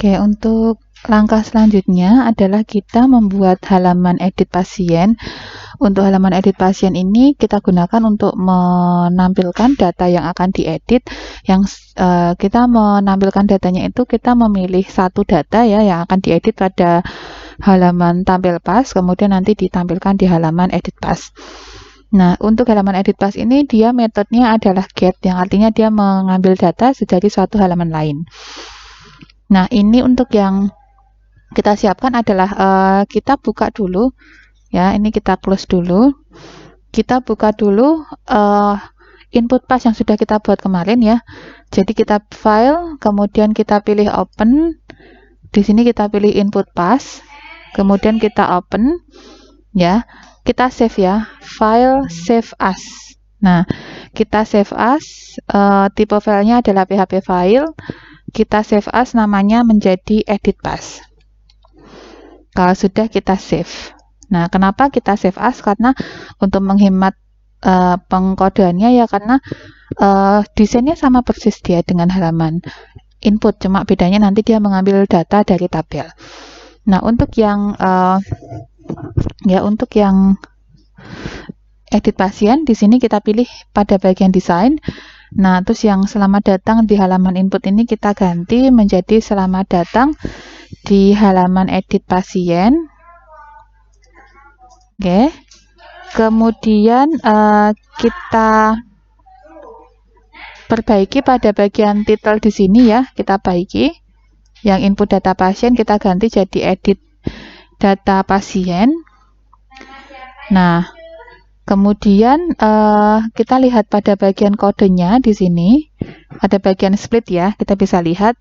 Oke, untuk langkah selanjutnya adalah kita membuat halaman edit pasien. Untuk halaman edit pasien ini kita gunakan untuk menampilkan data yang akan diedit. Kita menampilkan datanya itu kita memilih satu data ya yang akan diedit pada halaman tampil pas, kemudian nanti ditampilkan di halaman edit pas. Nah, untuk halaman edit pas ini dia metodenya adalah get, yang artinya dia mengambil data dari suatu halaman lain. Nah, ini untuk yang kita siapkan adalah kita buka dulu ya, ini kita close dulu. Kita buka dulu input pas yang sudah kita buat kemarin ya. Jadi kita file, kemudian kita pilih open. Di sini kita pilih input pas, kemudian kita open ya. Kita save ya, file save as. Nah, kita save as, tipe filenya adalah PHP file. Kita save as, namanya menjadi edit pas. Kalau sudah kita save. Nah, kenapa kita save as? Karena untuk menghemat pengkodeannya ya, karena desainnya sama persis dia dengan halaman input, cuma bedanya nanti dia mengambil data dari tabel. Nah, untuk yang edit pasien di sini kita pilih pada bagian desain. Nah, terus yang selamat datang di halaman input ini kita ganti menjadi selamat datang di halaman edit pasien. Oke. Kemudian kita perbaiki pada bagian title di sini ya, kita baiki. Yang input data pasien kita ganti jadi edit data pasien. Nah, kemudian kita lihat pada bagian kodenya di sini, ada bagian split ya, kita bisa lihat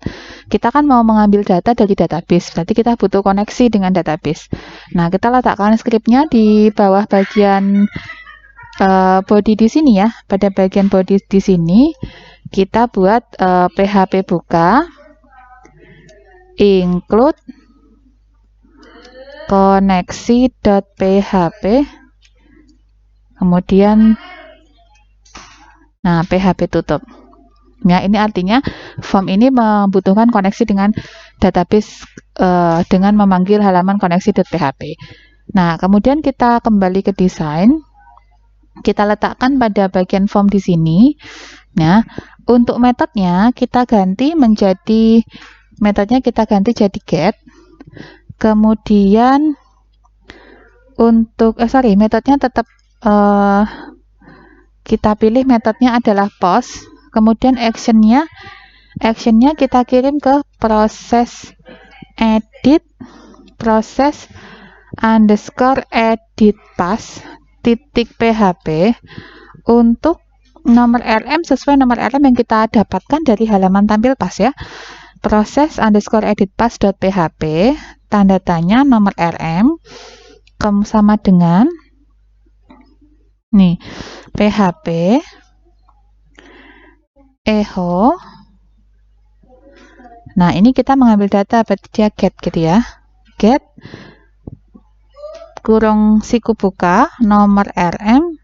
kita kan mau mengambil data dari database, berarti kita butuh koneksi dengan database. Nah, kita letakkan scriptnya di bawah bagian body di sini ya. Pada bagian body di sini kita buat PHP buka include koneksi.php, kemudian nah PHP tutup. Ya, ini artinya form ini membutuhkan koneksi dengan database dengan memanggil halaman koneksi.php. Nah, kemudian kita kembali ke desain. Kita letakkan pada bagian form di sini. Nah, untuk metodenya kita ganti jadi get. Kemudian untuk metodenya tetap kita pilih metodenya adalah post. Kemudian actionnya kita kirim ke proses edit pas.edit_pas.php untuk nomor RM sesuai nomor RM yang kita dapatkan dari halaman tampil pas ya. Proses_edit pas.php tanda tanya nomor RM sama dengan nih PHP echo. Nah, ini kita mengambil data berarti dia get gitu ya. Get kurung siku buka nomor RM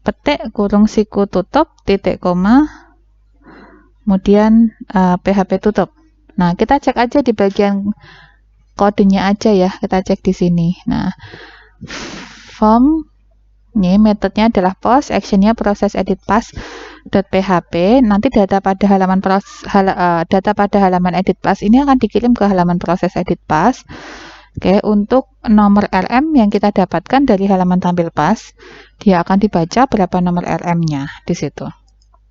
petik kurung siku tutup titik koma kemudian PHP tutup. Nah, kita cek aja di bagian kodenya aja ya, kita cek di sini. Nah, form ini metodenya adalah post, actionnya proses edit pas.php. Nanti data pada halaman edit pas ini akan dikirim ke halaman proses edit pas. Oke, untuk nomor RM yang kita dapatkan dari halaman tampil pas, dia akan dibaca berapa nomor RM-nya di situ.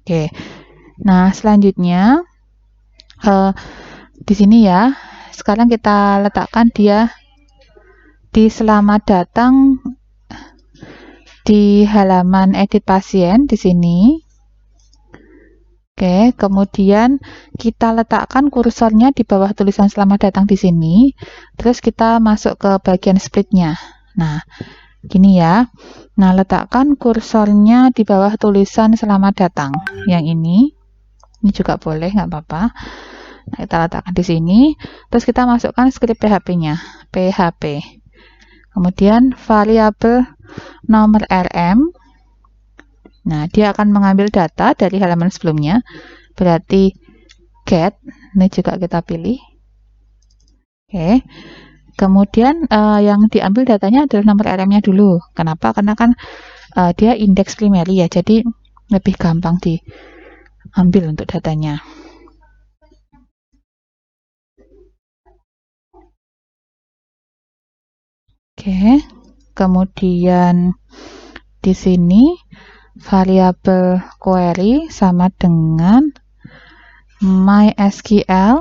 Oke. Nah, selanjutnya di sini ya. Sekarang kita letakkan dia di selamat datang di halaman edit pasien di sini. Oke, kemudian kita letakkan kursornya di bawah tulisan selamat datang di sini. Terus kita masuk ke bagian splitnya. Nah, gini ya. Nah, letakkan kursornya di bawah tulisan selamat datang. Yang ini juga boleh, nggak apa-apa. Nah, kita letakkan di sini. Terus kita masukkan script PHP-nya, PHP. Kemudian variabel nomor RM. Nah, dia akan mengambil data dari halaman sebelumnya. Berarti get. Ini juga kita pilih. Oke. Kemudian yang diambil datanya adalah nomor RM-nya dulu. Kenapa? Karena kan dia indeks primary ya, jadi lebih gampang diambil untuk datanya. Oke. Kemudian di sini variabel query sama dengan MySQL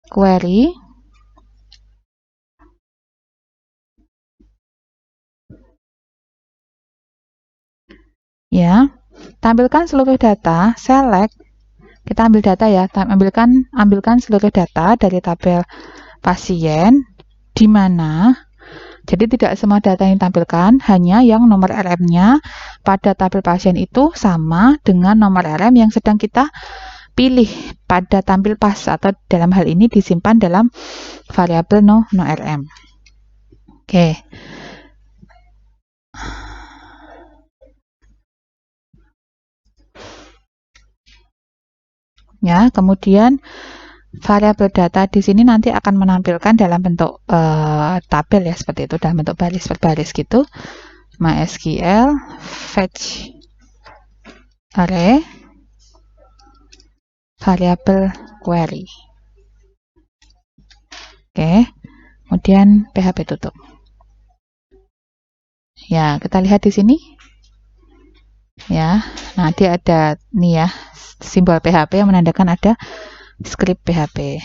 query ya. Tampilkan seluruh data, select, kita ambil data ya, ambilkan seluruh data dari tabel pasien di mana. Jadi tidak semua data yang ditampilkan, hanya yang nomor RM-nya pada tabel pasien itu sama dengan nomor RM yang sedang kita pilih pada tampil pas, atau dalam hal ini disimpan dalam variabel no RM. Oke. Ya, kemudian variabel data di sini nanti akan menampilkan dalam bentuk tabel ya, seperti itu, dalam bentuk baris per baris gitu. MySQL fetch array variabel query. Oke, kemudian PHP tutup. Ya, kita lihat di sini. Ya, nah dia ada nih ya, simbol PHP yang menandakan ada script PHP.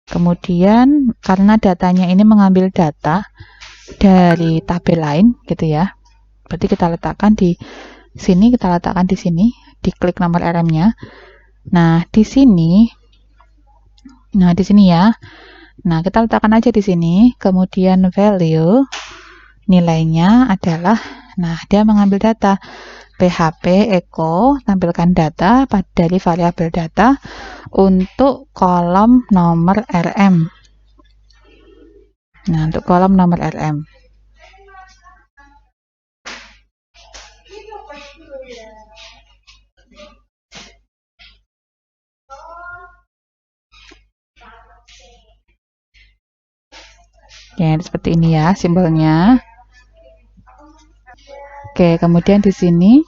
Kemudian karena datanya ini mengambil data dari tabel lain gitu ya, berarti kita letakkan di sini, diklik nomor RM-nya. Nah, di sini ya. Nah, kita letakkan aja di sini. Kemudian value nilainya adalah, nah dia mengambil data PHP echo tampilkan data dari variabel data untuk kolom nomor RM. Nah, untuk kolom nomor RM. Ya, seperti ini ya simbolnya. Oke, kemudian di sini.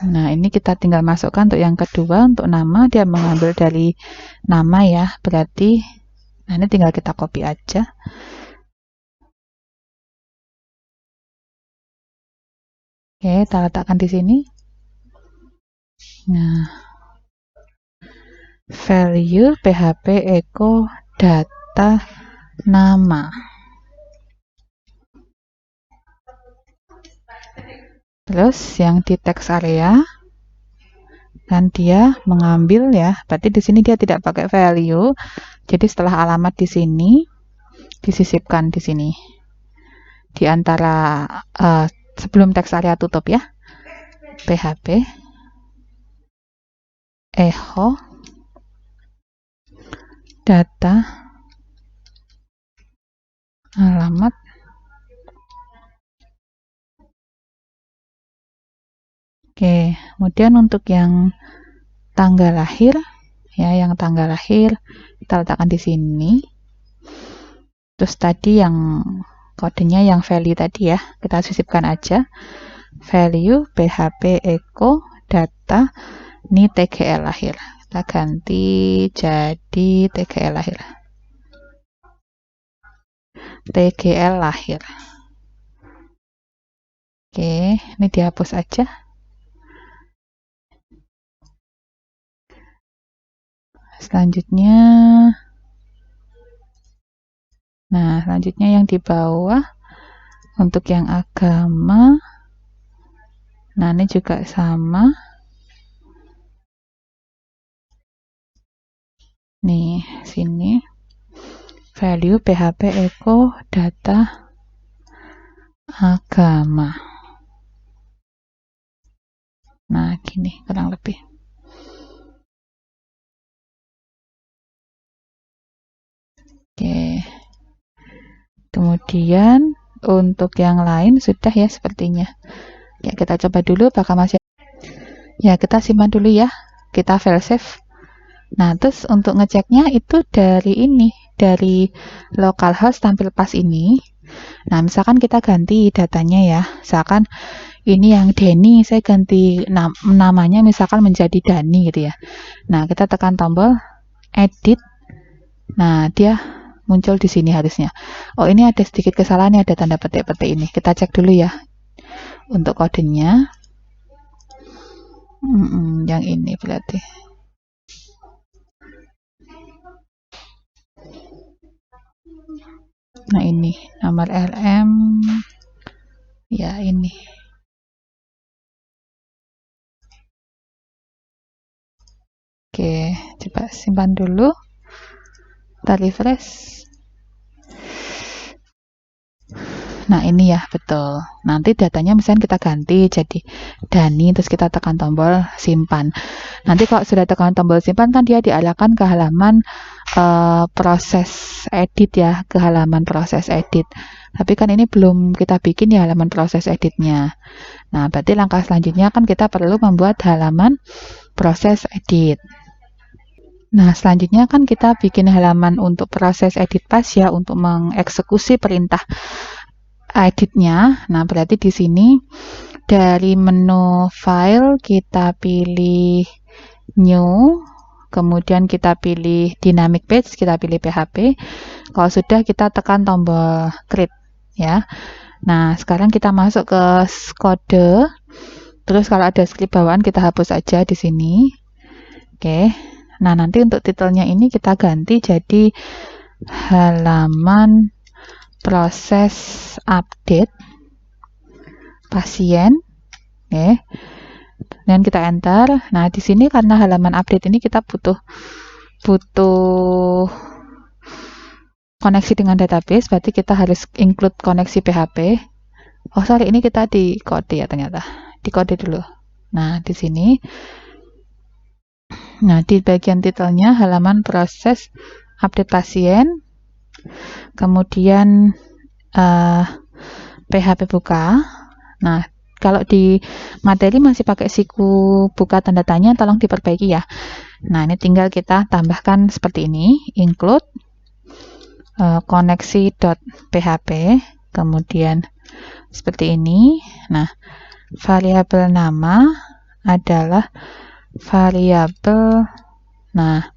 Nah, ini kita tinggal masukkan untuk yang kedua, untuk nama dia mengambil dari nama ya, berarti nah ini tinggal kita copy aja. Oke, kita letakkan di sini. Nah, value PHP echo data nama. Terus yang di text area kan dia mengambil ya, berarti di sini dia tidak pakai value. Jadi setelah alamat di sini disisipkan di sini. Di antara sebelum teks area tutup ya. PHP echo data alamat. Oke, kemudian untuk yang tanggal lahir ya, kita letakkan di sini. Terus tadi yang kodenya yang value tadi ya, kita sisipkan aja. Value PHP echo data ini TGL lahir. Kita ganti jadi TGL lahir. TGL lahir. Oke, ini dihapus aja. Selanjutnya, nah selanjutnya yang di bawah untuk yang agama. Nah, ini juga sama. Nih, sini. Value PHP echo data agama. Nah, gini kurang lebih. Oke. Kemudian untuk yang lain sudah ya sepertinya. Ya, kita coba dulu apakah masih. Ya, kita simpan dulu ya. Kita file save. Nah, terus untuk ngeceknya itu dari ini, dari localhost tampil pas ini. Nah, misalkan kita ganti datanya ya. Misalkan ini yang Denny, saya ganti namanya misalkan menjadi Dani gitu ya. Nah, kita tekan tombol edit. Nah, dia muncul di sini harusnya. Oh, ini ada sedikit kesalahan, ada tanda petik-petik ini. Kita cek dulu ya untuk kodenya. Yang ini berarti. Nah, ini nomor LM. Ya, ini. Oke, coba simpan dulu. Kita refresh. Nah, ini ya, betul. Nanti datanya misalnya kita ganti jadi Dani, terus kita tekan tombol simpan. Nanti kalau sudah tekan tombol simpan kan dia diarahkan ke halaman proses edit ya, ke halaman proses edit. Tapi kan ini belum kita bikin ya halaman proses editnya. Nah, berarti langkah selanjutnya kan kita perlu membuat halaman proses edit. Nah, selanjutnya kan kita bikin halaman untuk proses edit pas ya, untuk mengeksekusi perintah editnya. Nah, berarti di sini dari menu file kita pilih new, kemudian kita pilih dynamic page, kita pilih PHP. Kalau sudah kita tekan tombol create ya. Nah, sekarang kita masuk ke kode. Terus kalau ada script bawaan kita hapus aja di sini. Oke. Nah, nanti untuk titelnya ini kita ganti jadi halaman proses update pasien. Oke. Dan kita enter. Nah, di sini karena halaman update ini kita butuh koneksi dengan database, berarti kita harus include koneksi PHP. Oh, sorry, ini kita di kode ya ternyata. Di kode dulu. Nah, di sini. Nah, di bagian titelnya halaman proses update pasien. Kemudian PHP buka. Nah, kalau di materi masih pakai siku buka tanda tanya, tolong diperbaiki ya. Nah, ini tinggal kita tambahkan seperti ini, include koneksi.php, kemudian seperti ini. Nah, variabel nama adalah variabel. Nah,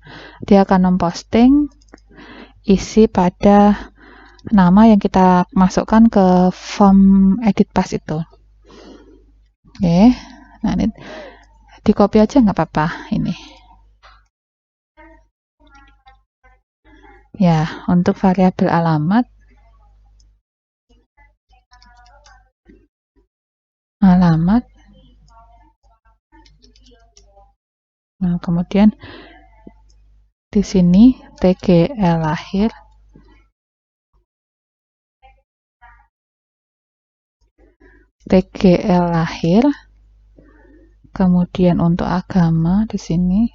dia akan memposting isi pada nama yang kita masukkan ke form edit pas itu. Oke, nah ini di copy aja nggak apa-apa ini. Ya, untuk variabel alamat, nah kemudian di sini TGL lahir, kemudian untuk agama di sini.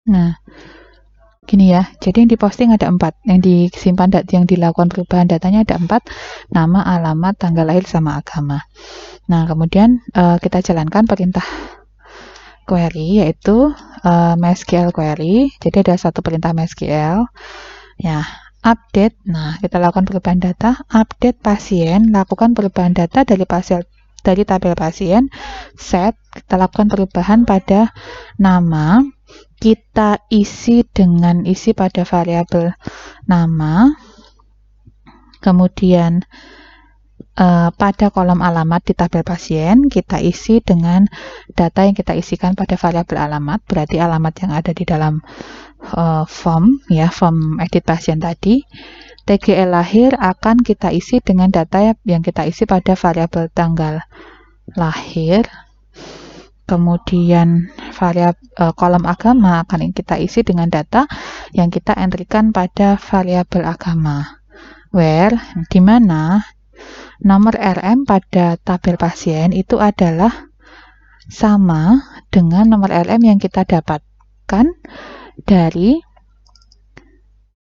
Nah, gini ya, jadi yang diposting ada 4, yang disimpan yang dilakukan perubahan datanya ada 4, nama, alamat, tanggal lahir, sama agama. Nah, kemudian kita jalankan perintah query, yaitu MySQL query. Jadi ada satu perintah MySQL ya, update. Nah, kita lakukan perubahan data, update pasien, lakukan perubahan data dari tabel pasien, set, kita lakukan perubahan pada nama, kita isi dengan isi pada variabel nama, kemudian pada kolom alamat di tabel pasien kita isi dengan data yang kita isikan pada variabel alamat, berarti alamat yang ada di dalam form ya, form edit pasien tadi. TGL lahir akan kita isi dengan data yang kita isi pada variabel tanggal lahir. Kemudian kolom agama akan kita isi dengan data yang kita entrykan pada variabel agama. Where, di mana nomor RM pada tabel pasien itu adalah sama dengan nomor RM yang kita dapatkan dari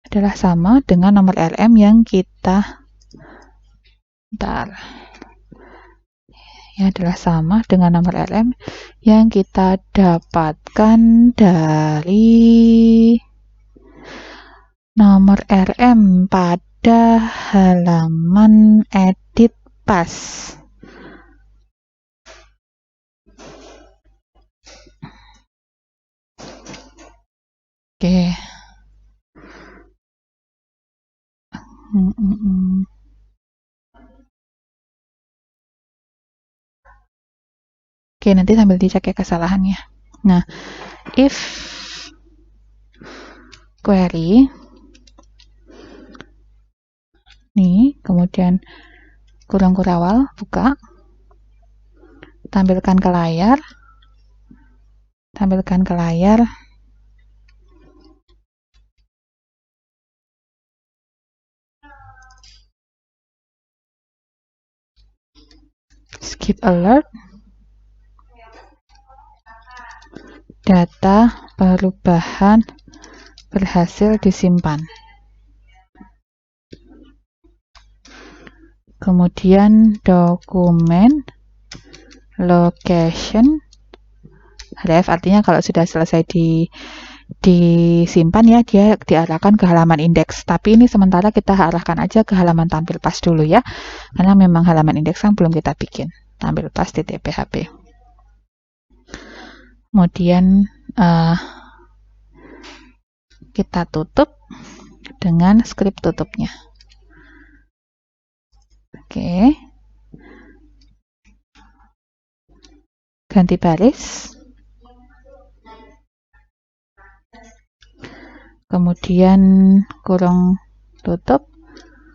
adalah sama dengan nomor RM yang kita adalah sama dengan nomor RM yang kita dapatkan dari nomor RM pada halaman edit pas. Oke. Oke, nanti sambil dicek ya kesalahannya. Nah, if query nih, kemudian kurung kurawal, buka, tampilkan ke layar, skip alert, data perubahan berhasil disimpan. Kemudian dokumen location ref, artinya kalau sudah selesai disimpan ya, dia diarahkan ke halaman indeks. Tapi ini sementara kita arahkan aja ke halaman tampil pas dulu ya, karena memang halaman indeks kan belum kita bikin. Tampil pas di php. Kemudian kita tutup dengan script tutupnya. Oke. Ganti baris. Kemudian kurung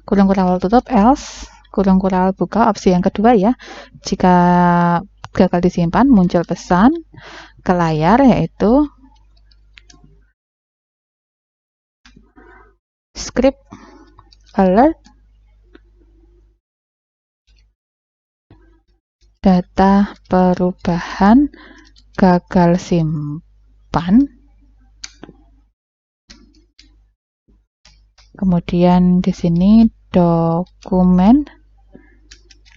kurawal tutup, else, kurung kurawal buka, opsi yang kedua ya. Jika gagal disimpan, muncul pesan ke layar yaitu script alert, data perubahan gagal simpan. Kemudian di sini dokumen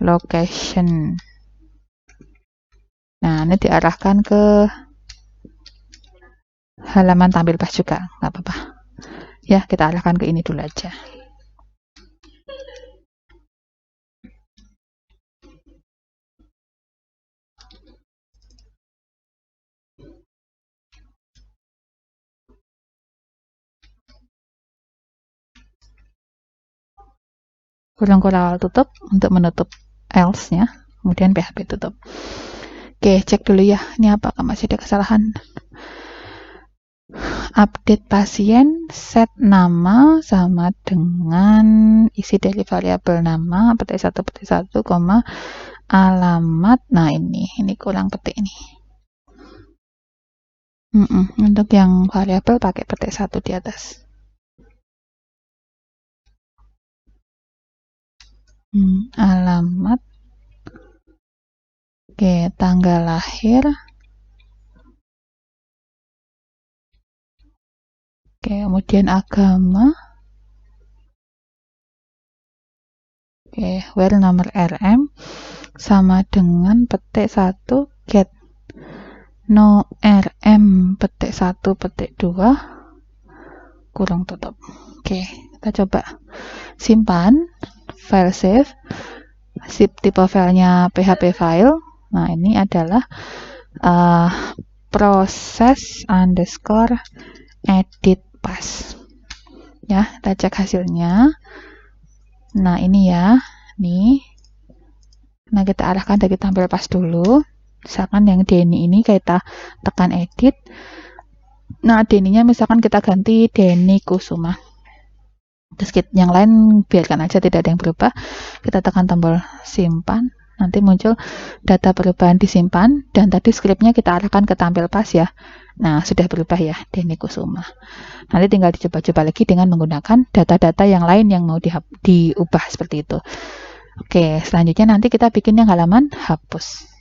location. Nah, ini diarahkan ke halaman tampil pas juga, nggak apa-apa. Ya, kita arahkan ke ini dulu aja. Kurung kurawal tutup untuk menutup else-nya, kemudian PHP tutup. Oke, cek dulu ya, ini apakah masih ada kesalahan. Update pasien, set nama sama dengan isi dari variabel nama, petik 1, alamat. Nah, ini kurang petik ini. Untuk yang variabel pakai petik 1 di atas. Alamat. Oke, tanggal lahir. Oke, kemudian agama. Oke, where nomor RM sama dengan petik 1 get no RM petik 1 petik 2 kurung tutup. Oke, kita coba simpan, file save, tipe filenya php file. Nah, ini adalah proses underscore edit pas ya, kita cek hasilnya. Nah, ini ya, nih. Nah, kita arahkan dari tampil pas dulu. Misalkan yang Denny ini kita tekan edit. Nah, Denny-nya misalkan kita ganti Denny Kusuma. Terus yang lain biarkan aja, tidak ada yang berubah. Kita tekan tombol simpan. Nanti muncul data perubahan disimpan, dan tadi skripnya kita arahkan ke tampil pas ya. Nah, sudah berubah ya, Denny Kusuma. Nanti tinggal dicoba-coba lagi dengan menggunakan data-data yang lain yang mau diubah seperti itu. Oke, selanjutnya nanti kita bikin yang halaman hapus.